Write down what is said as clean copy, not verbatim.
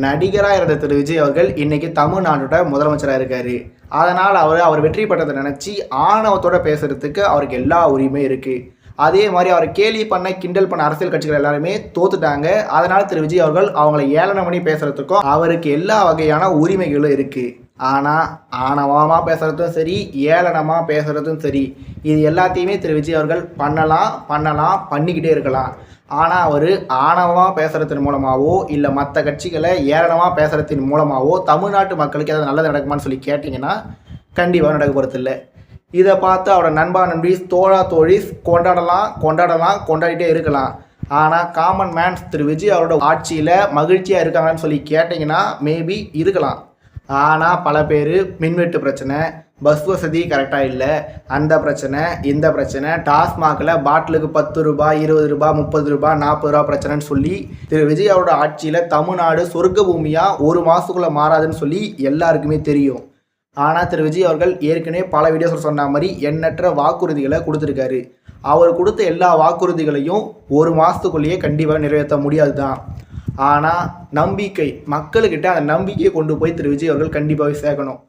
நடிகராக இருந்த திரு விஜய் அவர்கள் இன்னைக்கு தமிழ்நாட்டோட முதலமைச்சராக இருக்காரு. அதனால் அவர் வெற்றி பெற்றதை நினச்சி ஆணவத்தோட பேசுறதுக்கு அவருக்கு எல்லா உரிமையும் இருக்குது. அதே மாதிரி அவர் கேலி பண்ண கிண்டல் பண்ண அரசியல் கட்சிகள் எல்லாருமே தோத்துட்டாங்க. அதனால் திரு விஜய் அவர்கள் அவங்கள ஏளனம் பண்ணி பேசுறதுக்கும் அவருக்கு எல்லா வகையான உரிமைகளும் இருக்குது. ஆனால் ஆணவமாக பேசுகிறதும் சரி, ஏளனமாக பேசுகிறதும் சரி, இது எல்லாத்தையுமே திரு விஜய் அவர்கள் பண்ணிக்கிட்டே இருக்கலாம். ஆனால் அவர் ஆணவமாக பேசுகிறதன் மூலமாகவோ இல்லை மற்ற கட்சிகளை ஏளனமாக பேசுகிறதின் மூலமாகவோ தமிழ்நாட்டு மக்களுக்கு ஏதாவது நல்லது நடக்குமான்னு சொல்லி கேட்டிங்கன்னா கண்டிப்பாக நடக்க போகிறதில்ல. இதை பார்த்து அவரோட நண்பா நண்பீஸ் தோழா தோழிஸ் கொண்டாடிட்டே இருக்கலாம். ஆனால் காமன் மேன்ஸ் திரு விஜய் அவரோட ஆட்சியில் மகிழ்ச்சியாக இருக்காங்கன்னு சொல்லி கேட்டிங்கன்னா மேபி இருக்கலாம். ஆனால் பல பேர் மின்வெட்டு பிரச்சனை, பஸ் வசதி கரெக்டாக இல்லை, அந்த பிரச்சனை இந்த பிரச்சனை, டாஸ்மாகில் பாட்டிலுக்கு 10 ரூபாய் 20 ரூபாய் 30 ரூபாய் 40 ரூபா பிரச்சனைன்னு சொல்லி திரு விஜய் அவரோட ஆட்சியில் தமிழ்நாடு சொர்க்க பூமியாக ஒரு மாதத்துக்குள்ளே மாறாதுன்னு சொல்லி எல்லாருக்குமே தெரியும். ஆனால் திரு விஜய் அவர்கள் ஏற்கனவே பல வீடியோஸில் சொன்ன மாதிரி எண்ணற்ற வாக்குறுதிகளை கொடுத்துருக்காரு. அவர் கொடுத்த எல்லா வாக்குறுதிகளையும் ஒரு மாதத்துக்குள்ளேயே கண்டிப்பாக நிறைவேற்ற முடியாது தான். ஆனால் நம்பிக்கை மக்கள்கிட்ட அந்த நம்பிக்கையை கொண்டு போய் திரு விஜய் அவர்கள் கண்டிப்பாகவே சேர்க்கணும்.